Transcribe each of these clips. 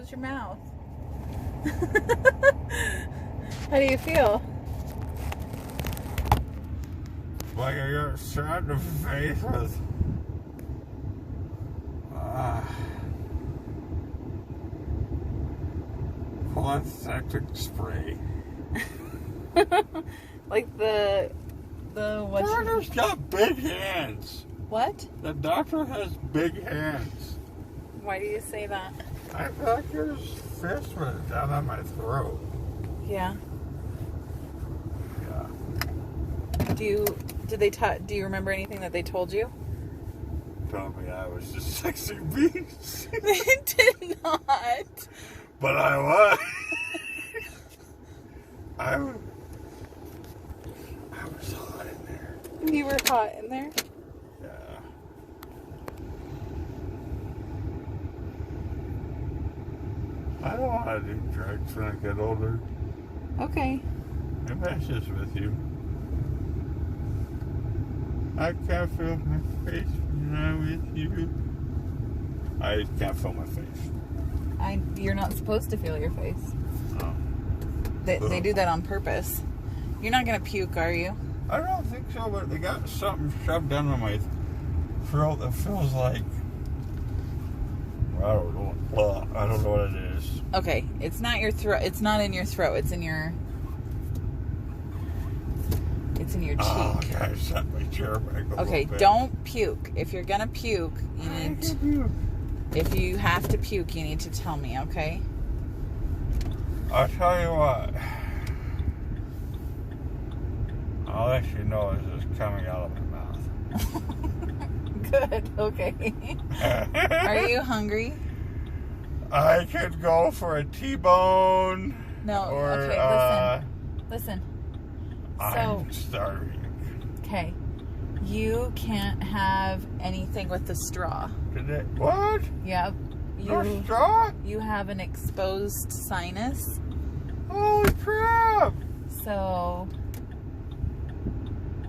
Close your mouth. How do you feel? Like I got shot in the face with chlorhexidine spray. Like the what? Doctor's got big hands. What? The doctor has big hands. Why do you say that? I feel like his fist went down on my throat. Yeah. Yeah. Do you remember anything that they told you? Told me I was just sexy beast. They did not. But I was. I was hot in there. You were hot in there? Yeah. I don't want to do drugs when I get older. Okay. It messes with you. I can't feel my face when I'm with you. I can't feel my face. You're not supposed to feel your face. Oh. They do that on purpose. You're not gonna puke, are you? I don't think so, but they got something shoved down on my throat that feels like, I don't know. I don't know what it is. Okay, it's not your throat. It's not in your throat. It's in your cheek. Oh, God, I set my chair back a Okay, little bit. don't puke. If you're gonna puke, you need to, if you have to puke, you need to tell me, okay? I'll tell you what. I'll let you know as it's coming out of my mouth. Good, okay. Are you hungry? I could go for a T-bone. No, or, okay, listen. I'm starving. Okay. You can't have anything with the straw. What? Yep. No straw? You have an exposed sinus. Holy crap! So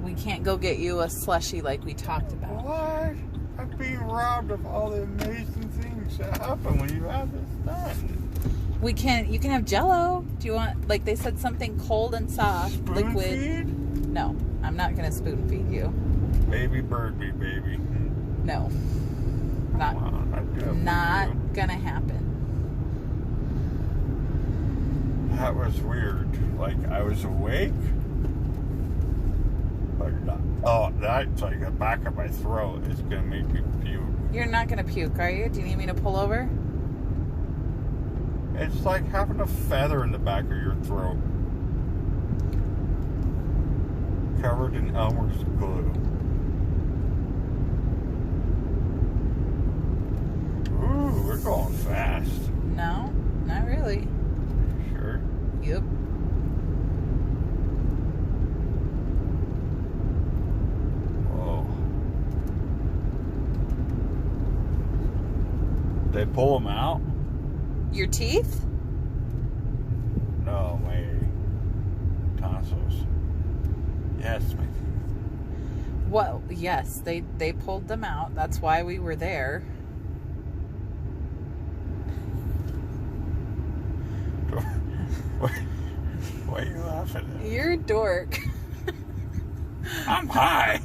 we can't go get you a slushie like we talked about. What? I'm being robbed of all the amazing things that happen when you have this done. You can have Jello. Do you want, like they said, something cold and soft, Spoon liquid? feed? No, I'm not gonna spoon feed you. Baby bird me, baby. No, not gonna happen. That was weird. Like I was awake, but that's like the back of my throat is gonna make me puke. You're not gonna puke, are you? Do you need me to pull over? It's like having a feather in the back of your throat, covered in Elmer's glue. Ooh, we're going fast. No, not really. Sure. Yep. Whoa. They pull them out? Your teeth? No, my tonsils. Yes, my teeth. Well, yes, they pulled them out. That's why we were there. Why are you laughing at me? You're a dork. I'm high.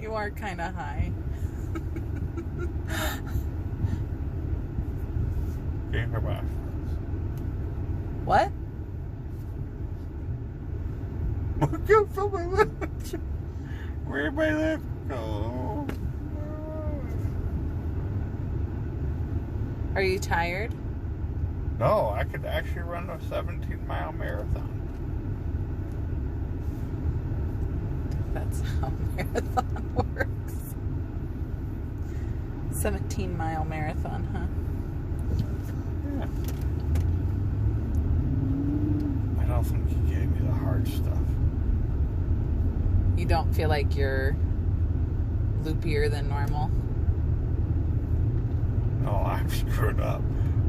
You are kind of high. Game for my What? Look for my lips. Where'd my lip go? Are you tired? No, I could actually run a 17-mile marathon. That's how a marathon works. 17-mile marathon, huh? Yeah. I don't think he gave me the hard stuff. You don't feel like you're loopier than normal? No, I'm screwed up.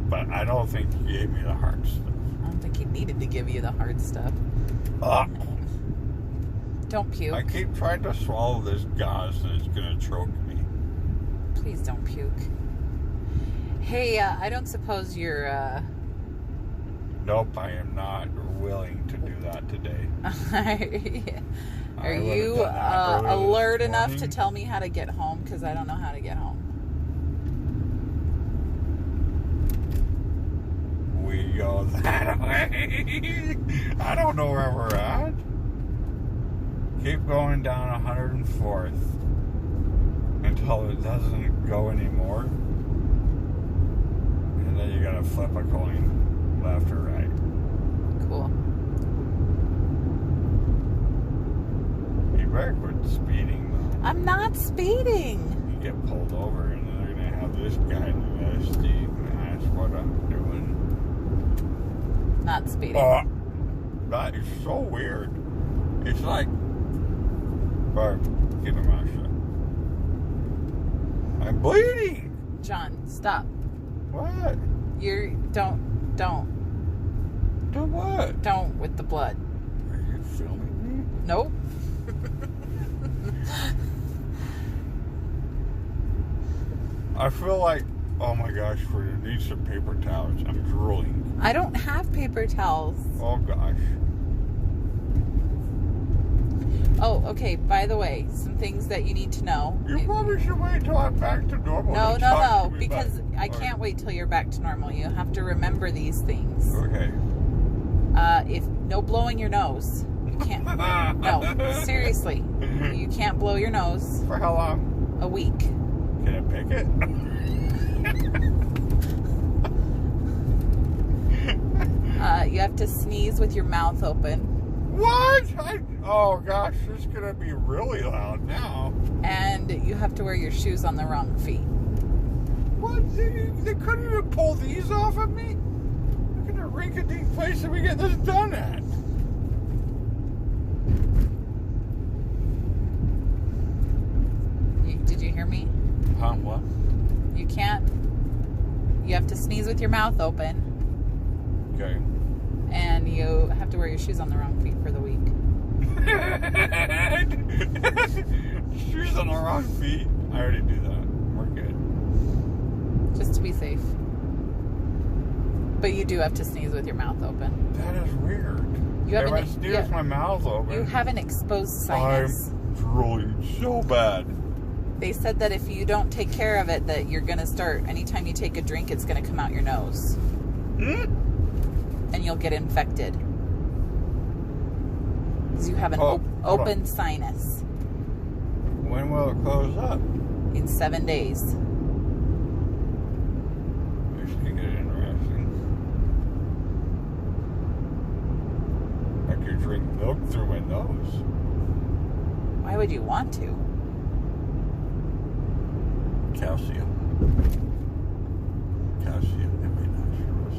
But I don't think he gave me the hard stuff. I don't think he needed to give you the hard stuff. Don't puke. I keep trying to swallow this gauze and it's going to choke me. Please don't puke. Hey, I don't suppose you're, Nope, I am not willing to do that today. Are I would've you done that early this alert enough to morning. tell me how to get home? Because I don't know how to get home. We go that way. I don't know where we're at. Keep going down 104th until it doesn't go anymore. And then you gotta flip a coin, left or right. Cool. You better quit speeding though. I'm not speeding. You get pulled over and then they're gonna have this guy in the SD and ask what I'm doing. Not speeding. Oh, that is so weird. It's like, Barb, keep your mouth shut. I'm bleeding. John, stop. What? Don't Do what? with the blood. Are you filming me? Nope. I feel like, oh my gosh, we need some paper towels. I'm drooling. I don't have paper towels. Oh gosh. Oh, okay. By the way, some things that you need to know. You probably should wait till I'm back to normal. No, and no, talk no. to me Because about- I can't wait till you're back to normal. You have to remember these things. Okay. If no blowing your nose. You can't. No, seriously. You can't blow your nose. For how long? A week. Can I pick it? You have to sneeze with your mouth open. What? Oh gosh, this is gonna be really loud now. And you have to wear your shoes on the wrong feet. What? They couldn't even pull these off of me? Look at the rink-a-dink place that we get this done at. Did you hear me? Huh? What? You can't. You have to sneeze with your mouth open. Okay. And you have to wear your shoes on the wrong feet for the week. Shoes on the wrong feet. I already do that. We're good. Just to be safe. But you do have to sneeze with your mouth open. That is weird. You have if an- I sneeze you- with my mouth open, You have an exposed sinus. I'm drooling so bad. They said that if you don't take care of it, that you're going to start, anytime you take a drink, it's going to come out your nose. Hmm? And you'll get infected. Because you have an Oh, hold open sinus When will it close up? in 7 days. This could get interesting. I could drink milk through my nose. Why would you want to? Calcium. Calcium in my nostrils.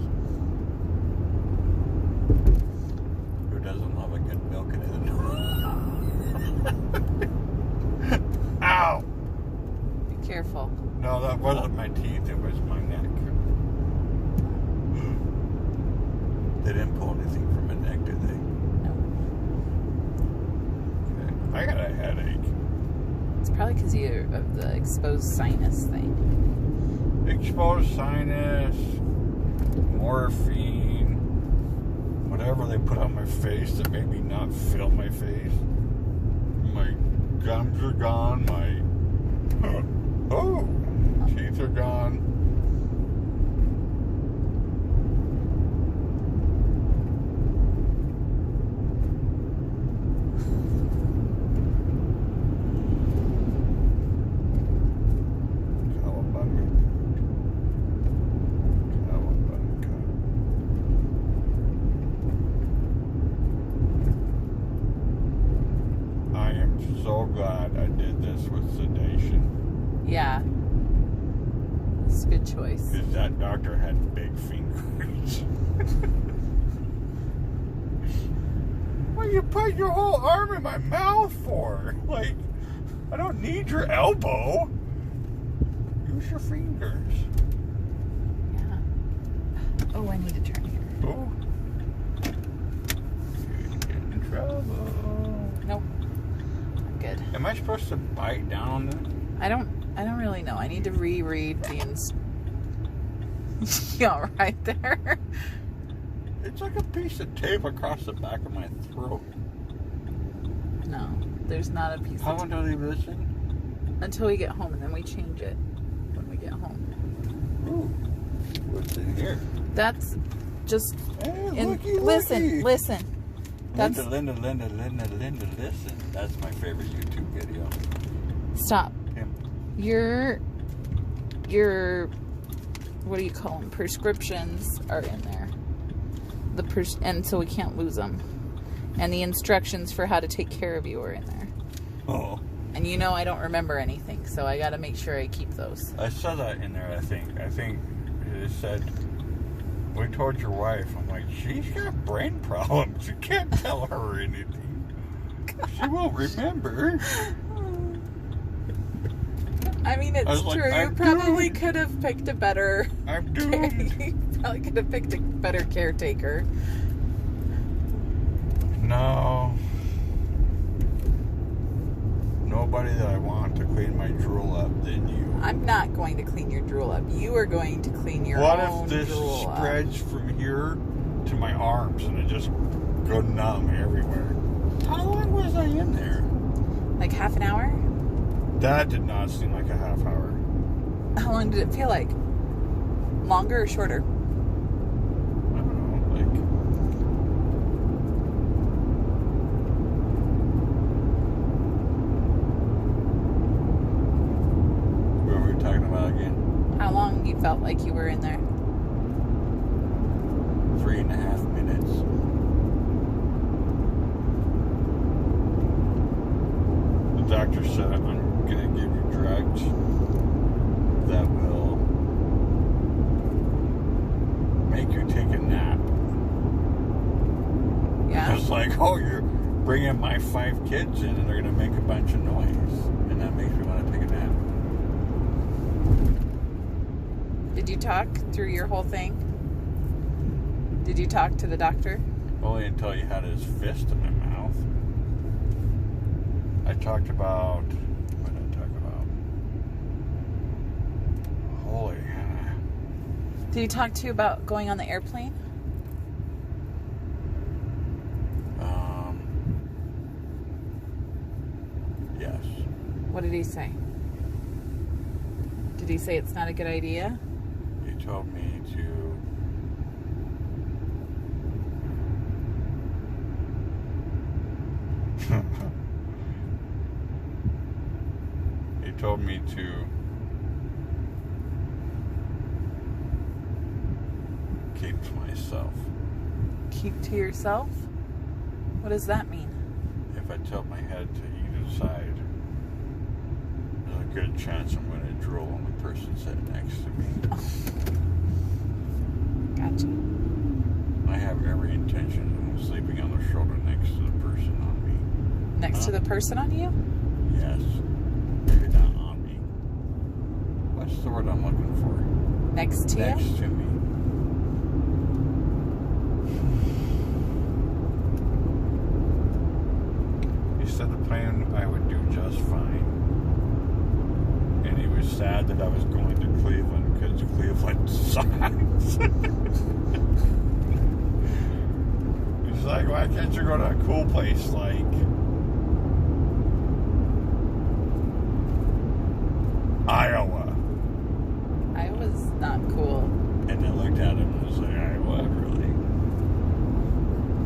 Who doesn't love a good milk in his nose? Ow! Be careful. No, that wasn't my teeth, it was my neck. They didn't pull anything from my neck, did they? No. Okay. I got a headache. It's probably because of the exposed sinus thing. Exposed sinus, morphine, whatever they put on my face that made me not feel my face. My gums are gone, my teeth are gone. I am so glad I did this with sedation. Yeah. It's a good choice. Because that doctor had big fingers. What you put your whole arm in my mouth for? Like, I don't need your elbow. Use your fingers. Yeah. Oh, I need to turn here. Oh. You get in trouble. Nope. I'm good. Am I supposed to bite down on that? I don't really know. I need to reread the Yeah, right there. It's like a piece of tape across the back of my throat. No, there's not a piece How of long do they listen? until we get home, and then we change it when we get home. Ooh, what's in here? That's just Hey, in. looky, Listen, listen. That's Linda, listen. That's my favorite YouTube video. stop. Him. Your what do you call them? Prescriptions are in there. And so we can't lose them. And the instructions for how to take care of you are in there. Oh. And you know I don't remember anything, so I got to make sure I keep those. I saw that in there, I think. I think it said, we told your wife. I'm like, she's got brain problems. You can't tell her anything. She won't remember. I mean, it's was like, true. You I'm probably doomed. could have picked a better... I'm doomed. You probably could have picked a better caretaker. No. Nobody that I want to clean my drool up than you. I'm not going to clean your drool up. You are going to clean your What own if this drool spreads from here to my arms and it just go numb everywhere? How long was I in there? up. Like half an hour? That did not seem like a half hour. How long did it feel like? Longer or shorter? I don't know, like... What were we talking about again? How long you felt like you were in there? 3.5 minutes. The doctor said I'm going to give you drugs that will make you take a nap. I Yeah? was like, oh, you're bringing my 5 kids in and they're going to make a bunch of noise. And that makes me want to take a nap. Did you talk through your whole thing? Did you talk to the doctor? Only until he had his fist in my mouth. I talked about... What did I talk about? Holy Hannah. Did he talk to you about going on the airplane? Yes. What did he say? Did he say it's not a good idea? He told me to... He told me to keep to myself. Keep to yourself? What does that mean? If I tilt my head to either side, there's a good chance I'm going to drool on the person sitting next to me. Gotcha. I have every intention of sleeping on the shoulder next to the person on me. Next to the person on you? Yes. Maybe not on me. What's the word I'm looking for? Next to you? Next to me. He said the plane I would do just fine. And he was sad that I was going to Cleveland because Cleveland sucks. He's like, why can't you go to a cool place like Iowa? Iowa's not cool. And I looked at him and was like, Iowa, really?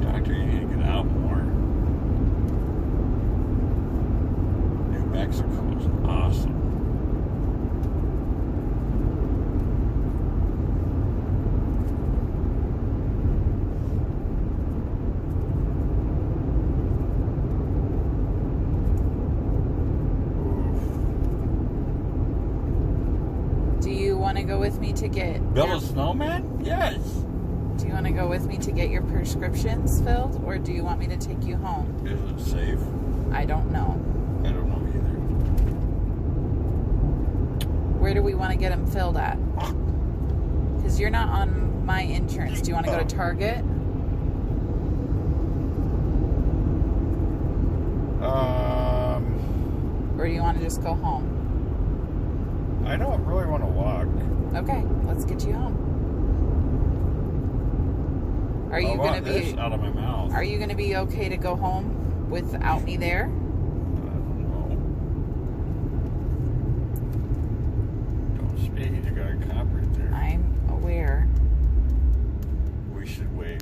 Doctor, you need to get out more. New Mexico is awesome. Do you want to go with me to get... Build a snowman? Yes. Do you want to go with me to get your prescriptions filled, or do you want me to take you home? Is it safe? I don't know. I don't know either. Where do we want to get them filled at? Because you're not on my insurance. Do you want to go to Target? Or do you want to just go home? I don't really want to walk. Okay, let's get you home. Are you want gonna this be? out of my mouth? Are you gonna be okay to go home without me there? I don't know. Don't speak. You got a cop right there. I'm aware. We should wave.